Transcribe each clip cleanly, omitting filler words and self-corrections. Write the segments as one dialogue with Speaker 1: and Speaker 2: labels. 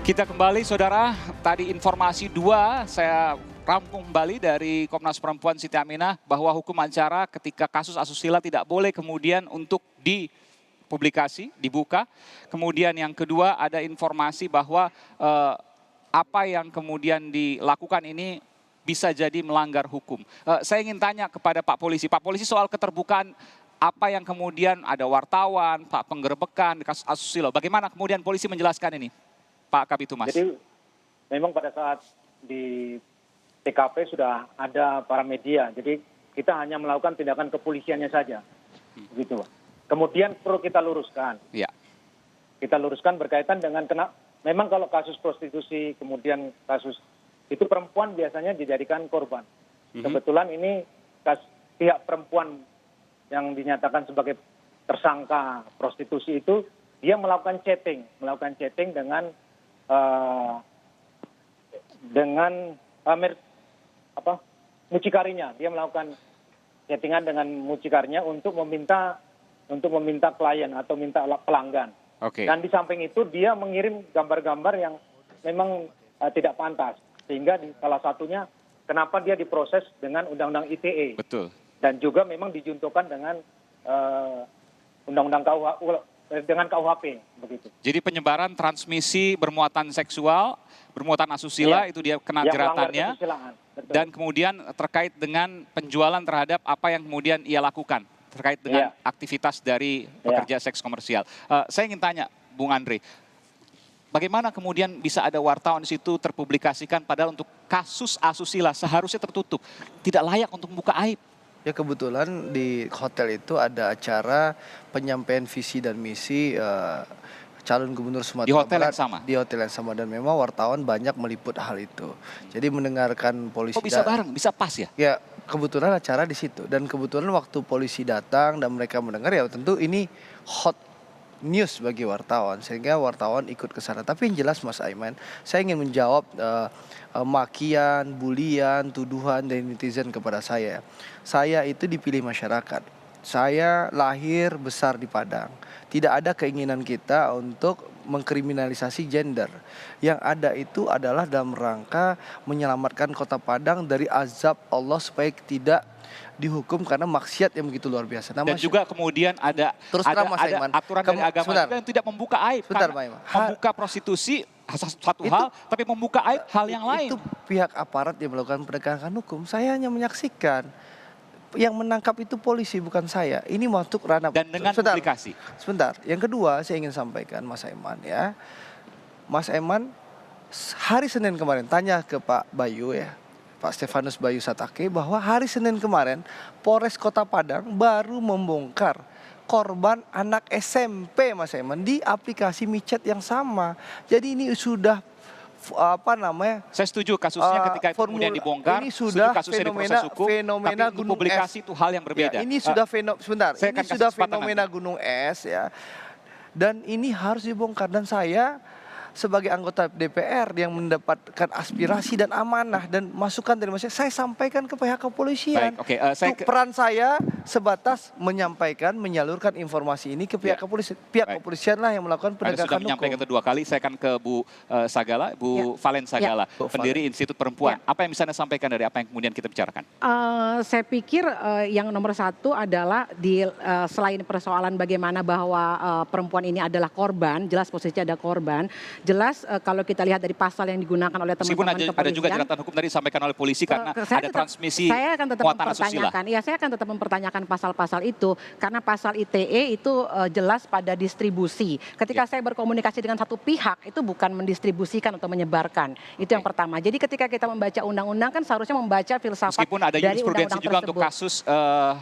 Speaker 1: Kita kembali saudara, tadi informasi dua saya rampung kembali dari Komnas Perempuan Siti Aminah bahwa hukum acara ketika kasus asusila tidak boleh kemudian untuk dipublikasi, dibuka. Kemudian yang kedua ada informasi bahwa apa yang kemudian dilakukan ini bisa jadi melanggar hukum. Saya ingin tanya kepada Pak Polisi soal keterbukaan apa yang kemudian ada wartawan, Pak penggerbekan, kasus asusila. Bagaimana kemudian polisi menjelaskan ini? Pak Kabitumas.
Speaker 2: Jadi memang pada saat di TKP sudah ada para media, jadi kita hanya melakukan tindakan kepolisiannya saja, begitu. Kemudian perlu kita luruskan.
Speaker 1: Ya.
Speaker 2: Kita luruskan berkaitan dengan memang kalau kasus prostitusi kemudian kasus itu perempuan biasanya dijadikan korban. Kebetulan ini pihak perempuan yang dinyatakan sebagai tersangka prostitusi itu dia melakukan chatting dengan mucikarinya. Dia melakukan chattingan dengan mucikarinya untuk meminta klien atau minta pelanggan.
Speaker 1: Okay.
Speaker 2: Dan di samping itu dia mengirim gambar-gambar yang memang tidak pantas. Sehingga salah satunya kenapa dia diproses dengan Undang-Undang ITE.
Speaker 1: Betul. Dan
Speaker 2: juga memang dijuntukan dengan Undang-Undang dengan KUHP begitu.
Speaker 1: Jadi penyebaran transmisi bermuatan seksual, bermuatan asusila itu dia kena jeratannya. Dan kemudian terkait dengan penjualan terhadap apa yang kemudian ia lakukan terkait dengan aktivitas dari pekerja seks komersial. Saya ingin tanya Bung Andre, bagaimana kemudian bisa ada wartawan di situ terpublikasikan padahal untuk kasus asusila seharusnya tertutup, tidak layak untuk membuka aib?
Speaker 3: Ya kebetulan di hotel itu ada acara penyampaian visi dan misi calon gubernur Sumatera Barat.
Speaker 1: Di hotel yang sama?
Speaker 3: Di hotel yang sama dan memang wartawan banyak meliput hal itu. Jadi mendengarkan polisi.
Speaker 1: Kok bisa bareng, bisa pas ya?
Speaker 3: Ya kebetulan acara di situ dan kebetulan waktu polisi datang dan mereka mendengar ya tentu ini hot news bagi wartawan sehingga wartawan ikut ke sana. Tapi yang jelas Mas Aiman, saya ingin menjawab makian, bulian, tuduhan dari netizen kepada saya. Saya itu dipilih masyarakat. Saya lahir besar di Padang. Tidak ada keinginan kita untuk mengkriminalisasi gender. Yang ada itu adalah dalam rangka menyelamatkan Kota Padang dari azab Allah supaya tidak dihukum karena maksiat yang begitu luar biasa.
Speaker 1: Dan juga kemudian ada aturan dari agama juga yang tidak membuka aib. Membuka prostitusi satu hal, tapi membuka aib hal yang lain.
Speaker 3: Itu pihak aparat yang melakukan penegakan hukum. Saya hanya menyaksikan. Yang menangkap itu polisi bukan saya. Ini masuk ranah.
Speaker 1: Dan dengan publikasi.
Speaker 3: Sebentar. Yang kedua saya ingin sampaikan Mas Aiman ya. Mas Aiman hari Senin kemarin tanya ke Pak Bayu ya. Pak Stefanus Bayu Satake bahwa hari Senin kemarin Polres Kota Padang baru membongkar korban anak SMP Mas Aiman di aplikasi micet yang sama. Jadi ini sudah
Speaker 1: saya setuju kasusnya ketika itu kemudian dibongkar,
Speaker 3: ini sudah
Speaker 1: fenomena tapi
Speaker 3: gunung
Speaker 1: publikasi
Speaker 3: es.
Speaker 1: itu hal yang berbeda.
Speaker 3: Ya, ini sudah fenomena gunung es ya. Dan ini harus dibongkar dan saya sebagai anggota DPR yang mendapatkan aspirasi dan amanah dan masukan dari masyarakat, saya sampaikan ke pihak kepolisian. Peran saya sebatas menyampaikan, menyalurkan informasi ini ke pihak kepolisian. Pihak kepolisian lah yang melakukan penegakan hukum.
Speaker 1: Sudah menyampaikan kedua kali, saya akan ke Bu Sagala, Bu Valen Sagala, pendiri Institut Perempuan. Apa yang bisa Anda sampaikan dari apa yang kemudian kita bicarakan?
Speaker 4: Saya pikir yang nomor satu adalah selain persoalan bagaimana bahwa perempuan ini adalah korban, jelas posisinya ada korban. Jelas kalau kita lihat dari pasal yang digunakan oleh teman-teman kepolisian.
Speaker 1: Ada juga jeratan hukum tadi disampaikan oleh polisi karena ada transmisi muatan asusila.
Speaker 4: Saya akan tetap mempertanyakan pasal-pasal itu karena pasal ITE itu jelas pada distribusi. Ketika saya berkomunikasi dengan satu pihak itu bukan mendistribusikan atau menyebarkan. Itu yang pertama. Jadi ketika kita membaca undang-undang kan seharusnya membaca filsafat
Speaker 1: meskipun ada jurisprudensi juga untuk kasus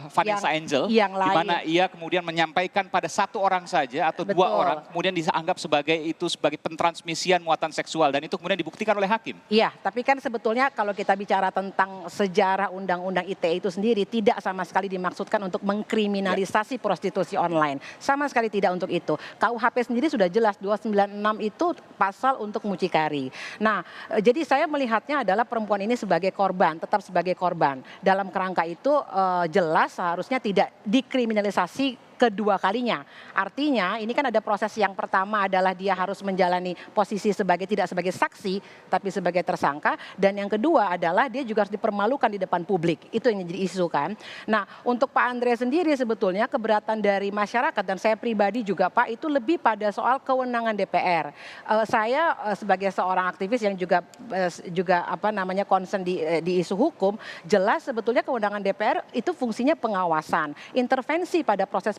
Speaker 1: Vanessa Angel di mana ia kemudian menyampaikan pada satu orang saja atau dua orang kemudian dianggap sebagai transmisian muatan seksual dan itu kemudian dibuktikan oleh hakim.
Speaker 4: Iya, tapi kan sebetulnya kalau kita bicara tentang sejarah undang-undang ITE itu sendiri tidak sama sekali dimaksudkan untuk mengkriminalisasi prostitusi online. Sama sekali tidak untuk itu. KUHP sendiri sudah jelas 296 itu pasal untuk mucikari. Nah, jadi saya melihatnya adalah perempuan ini sebagai korban, tetap sebagai korban. Dalam kerangka itu jelas seharusnya tidak dikriminalisasi kedua kalinya. Artinya ini kan ada proses yang pertama adalah dia harus menjalani posisi tidak sebagai saksi tapi sebagai tersangka, dan yang kedua adalah dia juga harus dipermalukan di depan publik. Itu yang jadi isu kan. Nah, untuk Pak Andre sendiri sebetulnya keberatan dari masyarakat dan saya pribadi juga Pak itu lebih pada soal kewenangan DPR. Saya sebagai seorang aktivis yang juga concern di isu hukum, jelas sebetulnya kewenangan DPR itu fungsinya pengawasan, intervensi pada proses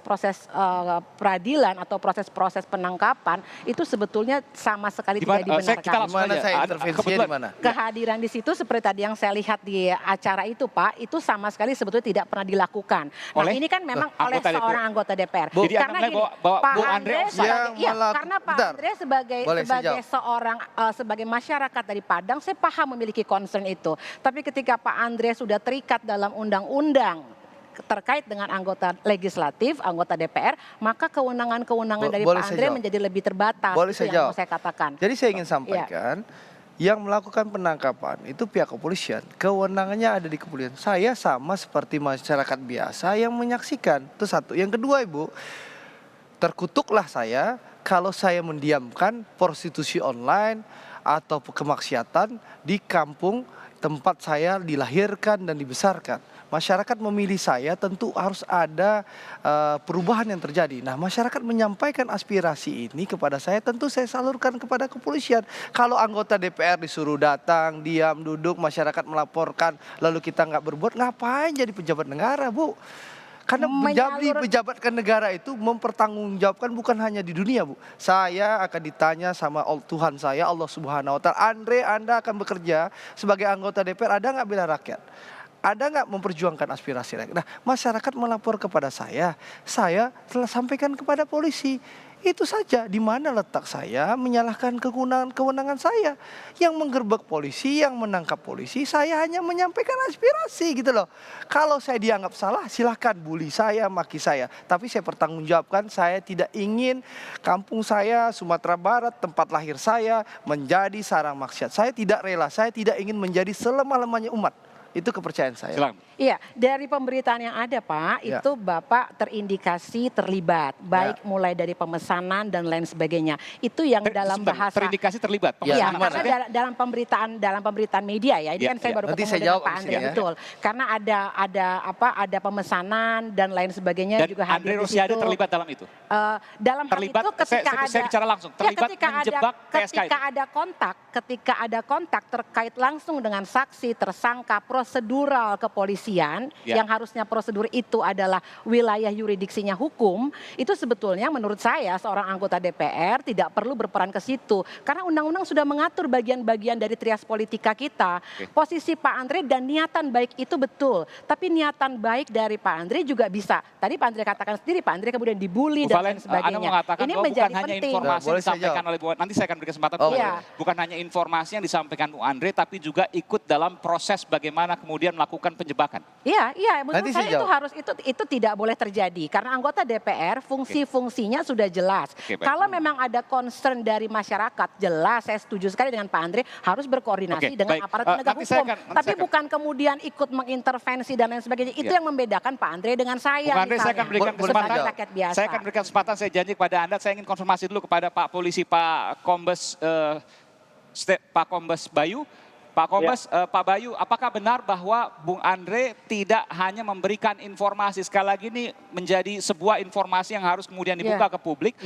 Speaker 4: peradilan atau proses-proses penangkapan itu sebetulnya sama sekali tidak dibenarkan.
Speaker 3: Gimana saya intervensinya di mana?
Speaker 4: Kehadiran di situ seperti tadi yang saya lihat di acara itu Pak, itu sama sekali sebetulnya tidak pernah dilakukan. Nah ini kan memang oleh seorang anggota DPR.
Speaker 1: Jadi
Speaker 4: karena
Speaker 1: gini,
Speaker 4: Pak Andre karena Pak
Speaker 3: Bentar.
Speaker 4: Andre sebagai masyarakat dari Padang, saya paham memiliki concern itu. Tapi ketika Pak Andre sudah terikat dalam undang-undang terkait dengan anggota legislatif, anggota DPR, maka kewenangan-kewenangan dari Pak Andre menjadi lebih terbatas.
Speaker 3: Boleh
Speaker 4: itu
Speaker 3: saya
Speaker 4: yang
Speaker 3: jawab.
Speaker 4: mau saya katakan.
Speaker 3: Jadi saya ingin sampaikan, yang melakukan penangkapan itu pihak kepolisian. Kewenangannya ada di kepolisian. Saya sama seperti masyarakat biasa yang menyaksikan. Itu satu. Yang kedua Ibu, terkutuklah saya kalau saya mendiamkan prostitusi online atau kemaksiatan di kampung tempat saya dilahirkan dan dibesarkan. Masyarakat memilih saya, tentu harus ada perubahan yang terjadi. Nah, masyarakat menyampaikan aspirasi ini kepada saya, tentu saya salurkan kepada kepolisian. Kalau anggota DPR disuruh datang, diam, duduk, masyarakat melaporkan, lalu kita nggak berbuat, ngapain jadi pejabat negara, Bu? Karena menjadi pejabat negara itu mempertanggungjawabkan bukan hanya di dunia, Bu. Saya akan ditanya sama Tuhan saya, Allah Subhanahu Wa Taala. Andre, Anda akan bekerja sebagai anggota DPR, ada nggak bela rakyat? Ada nggak memperjuangkan aspirasi rakyat? Nah, masyarakat melapor kepada saya telah sampaikan kepada polisi. Itu saja, di mana letak saya menyalahkan kewenangan saya. Yang menggerbek polisi, yang menangkap polisi, saya hanya menyampaikan aspirasi gitu loh. Kalau saya dianggap salah, silahkan bully saya, maki saya. Tapi saya pertanggungjawabkan, saya tidak ingin kampung saya, Sumatera Barat, tempat lahir saya, menjadi sarang maksiat. Saya tidak rela, saya tidak ingin menjadi selemah-lemahnya umat. Itu kepercayaan saya.
Speaker 1: Silakan.
Speaker 4: Iya, dari pemberitaan yang ada Pak, itu Bapak terindikasi terlibat, baik mulai dari pemesanan dan lain sebagainya. Itu yang dalam bahasa
Speaker 1: terindikasi terlibat.
Speaker 4: Iya, karena dalam pemberitaan media ya. Ini kan saya baru ketemu dengan Pak Andre, betul. Karena ada pemesanan dan lain sebagainya
Speaker 1: dan
Speaker 4: juga hadir
Speaker 1: Andre
Speaker 4: di
Speaker 1: Rosiade
Speaker 4: situ.
Speaker 1: terlibat dalam itu.
Speaker 4: Dalam hal itu ketika
Speaker 1: saya bicara langsung, terlibat menjebak PSK itu.
Speaker 4: Ketika ada kontak terkait langsung dengan saksi, tersangka, prosedural kepolisian yang harusnya prosedur itu adalah wilayah yuridiksinya hukum, itu sebetulnya menurut saya seorang anggota DPR tidak perlu berperan ke situ karena undang-undang sudah mengatur bagian-bagian dari trias politika kita. Posisi Pak Andre dan niatan baik itu betul, tapi niatan baik dari Pak Andre juga bisa. Tadi Pak Andre katakan sendiri, Pak Andre kemudian dibully dan lain sebagainya.
Speaker 1: Anda mengatakan
Speaker 4: ini
Speaker 1: bahwa
Speaker 4: menjadi
Speaker 1: bukan hanya
Speaker 4: penting.
Speaker 1: informasi yang disampaikan oleh Bu, nanti saya akan beri kesempatan. Bukan hanya informasi yang disampaikan Bu Andre, tapi juga ikut dalam proses bagaimana kemudian melakukan penjebakan.
Speaker 4: Iya, menurut saya itu tidak boleh terjadi karena anggota DPR fungsi-fungsinya sudah jelas. Kalau memang ada concern dari masyarakat, jelas saya setuju sekali dengan Pak Andre harus berkoordinasi dengan aparat penegak hukum. Tapi bukan kemudian ikut mengintervensi dan lain sebagainya. Itu yang membedakan Pak Andre dengan saya.
Speaker 1: Bung Andre, saya akan berikan kesempatan.
Speaker 4: Rakyat biasa.
Speaker 1: Saya akan berikan kesempatan. Saya janji kepada Anda, saya ingin konfirmasi dulu kepada Pak Polisi, Pak Kombes Bayu. Pak Kombes, Pak Bayu, apakah benar bahwa Bung Andre tidak hanya memberikan informasi, sekali lagi ini menjadi sebuah informasi yang harus kemudian dibuka ke publik.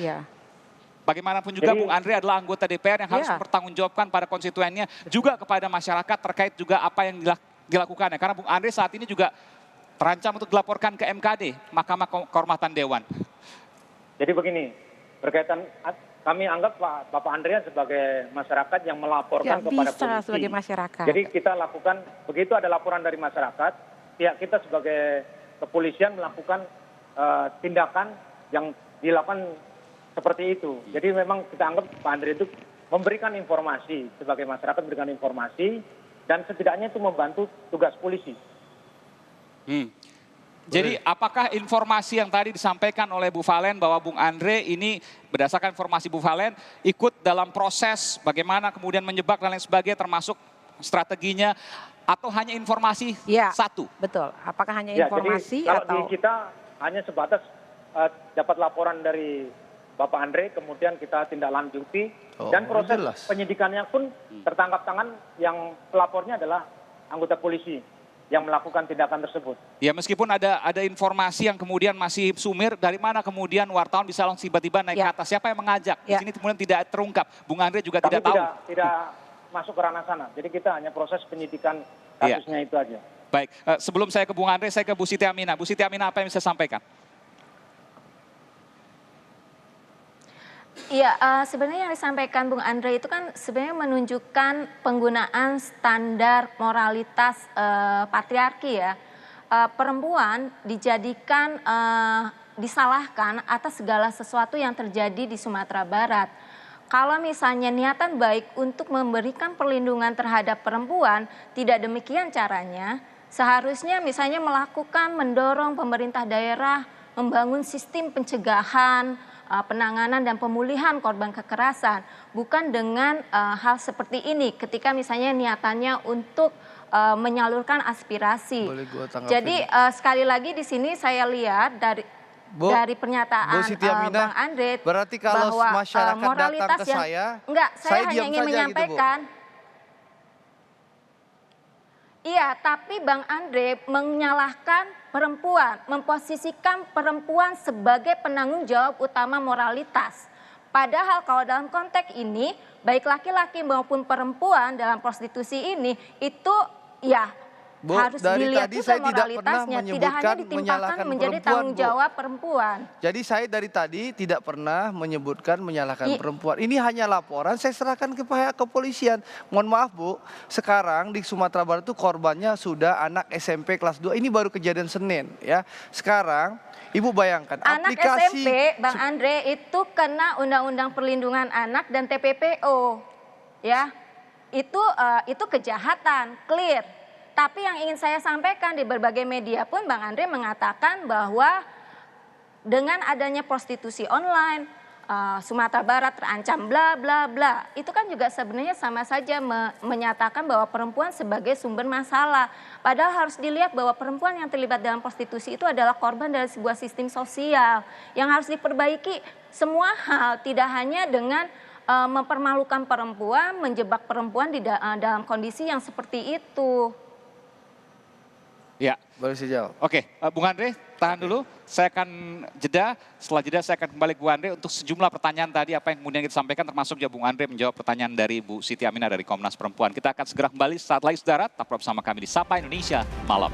Speaker 1: Bagaimanapun juga Bung Andre adalah anggota DPR yang harus mempertanggungjawabkan pada konstituennya, juga kepada masyarakat terkait juga apa yang dilakukannya. Karena Bung Andre saat ini juga terancam untuk dilaporkan ke MKD, Mahkamah Kehormatan Dewan.
Speaker 2: Jadi begini, berkaitan kami anggap Bapak Andreas sebagai masyarakat yang melaporkan kepada polisi.
Speaker 4: Sebagai masyarakat.
Speaker 2: Jadi kita lakukan, begitu ada laporan dari masyarakat, pihak kita sebagai kepolisian melakukan tindakan yang dilakukan seperti itu. Jadi memang kita anggap Pak Andre itu memberikan informasi, sebagai masyarakat memberikan informasi, dan setidaknya itu membantu tugas polisi.
Speaker 1: Jadi apakah informasi yang tadi disampaikan oleh Bu Valen bahwa Bung Andre ini berdasarkan informasi Bu Valen ikut dalam proses bagaimana kemudian menjebak dan lain sebagainya termasuk strateginya atau hanya informasi satu?
Speaker 4: Betul. Apakah hanya informasi
Speaker 2: jadi, kalau
Speaker 4: atau
Speaker 2: di kita hanya sebatas dapat laporan dari Bapak Andre, kemudian kita tindak lanjuti,
Speaker 3: Oh,
Speaker 2: dan proses
Speaker 3: jelas.
Speaker 2: penyidikannya pun tertangkap tangan yang pelapornya adalah anggota polisi yang melakukan tindakan tersebut.
Speaker 1: Ya meskipun ada informasi yang kemudian masih sumir, dari mana kemudian wartawan bisa langsung tiba-tiba naik
Speaker 4: Ya.
Speaker 1: ke atas, siapa yang mengajak? Di
Speaker 4: Ya.
Speaker 1: sini kemudian tidak terungkap. Bung Andre juga
Speaker 2: Kami
Speaker 1: tidak tahu.
Speaker 2: tidak masuk ke ranah sana. Jadi kita hanya proses penyidikan
Speaker 1: Iya.
Speaker 2: kasusnya itu aja.
Speaker 1: Baik, sebelum saya ke Bung Andre, saya ke Bu Siti Aminah. Bu Siti Aminah, apa yang bisa sampaikan?
Speaker 5: Iya, sebenarnya yang disampaikan Bung Andre itu kan sebenarnya menunjukkan penggunaan standar moralitas patriarki ya. Perempuan dijadikan disalahkan atas segala sesuatu yang terjadi di Sumatera Barat. Kalau misalnya niatan baik untuk memberikan perlindungan terhadap perempuan, tidak demikian caranya. Seharusnya misalnya mendorong pemerintah daerah membangun sistem pencegahan, penanganan dan pemulihan korban kekerasan, bukan dengan hal seperti ini ketika misalnya niatannya untuk menyalurkan aspirasi.
Speaker 3: Boleh gua tanggapin?
Speaker 5: Jadi sekali lagi di sini saya lihat dari pernyataan
Speaker 3: Bu Siti Aminah,
Speaker 5: Bang Andre
Speaker 3: berarti kalau
Speaker 5: bahwa
Speaker 3: masyarakat
Speaker 5: moralitas
Speaker 3: datang ke
Speaker 5: yang
Speaker 3: saya
Speaker 5: saya hanya
Speaker 3: diam
Speaker 5: ingin
Speaker 3: saja gitu, Bu.
Speaker 5: menyampaikan. Iya, tapi Bang Andre menyalahkan perempuan, memposisikan perempuan sebagai penanggung jawab utama moralitas. Padahal kalau dalam konteks ini, baik laki-laki maupun perempuan dalam prostitusi ini, itu ya
Speaker 3: Bu,
Speaker 5: harus
Speaker 3: dari
Speaker 5: dilihat
Speaker 3: tadi
Speaker 5: juga
Speaker 3: saya tidak pernah
Speaker 5: moralitasnya, tidak hanya
Speaker 3: menyebutkan
Speaker 5: ditimpakan
Speaker 3: menyalahkan
Speaker 5: menjadi
Speaker 3: perempuan,
Speaker 5: tanggung
Speaker 3: Bu.
Speaker 5: jawab perempuan.
Speaker 3: Jadi saya dari tadi tidak pernah menyebutkan menyalahkan perempuan. Ini hanya laporan, saya serahkan ke pihak kepolisian. Mohon maaf Bu, sekarang di Sumatera Barat itu korbannya sudah anak SMP kelas 2. Ini baru kejadian Senin ya. Sekarang Ibu bayangkan
Speaker 5: Anak
Speaker 3: aplikasi
Speaker 5: SMP, Bang Andre, itu kena Undang-Undang Perlindungan Anak dan TPPO, ya. Itu kejahatan, clear. Tapi yang ingin saya sampaikan di berbagai media pun Bang Andre mengatakan bahwa dengan adanya prostitusi online, Sumatera Barat terancam bla bla bla. Itu kan juga sebenarnya sama saja menyatakan bahwa perempuan sebagai sumber masalah. Padahal harus dilihat bahwa perempuan yang terlibat dalam prostitusi itu adalah korban dari sebuah sistem sosial yang harus diperbaiki semua hal, tidak hanya dengan mempermalukan perempuan, menjebak perempuan dalam kondisi yang seperti itu.
Speaker 1: Ya,
Speaker 3: boleh saya jawab.
Speaker 1: oke. Bung Andre, tahan dulu. Saya akan jeda. Setelah jeda saya akan kembali ke Bung Andre untuk sejumlah pertanyaan tadi apa yang kemudian kita sampaikan, termasuk juga Bung Andre menjawab pertanyaan dari Bu Siti Aminah dari Komnas Perempuan. Kita akan segera kembali saat lagi saudara. Tetap bersama kami di Sapa Indonesia Malam.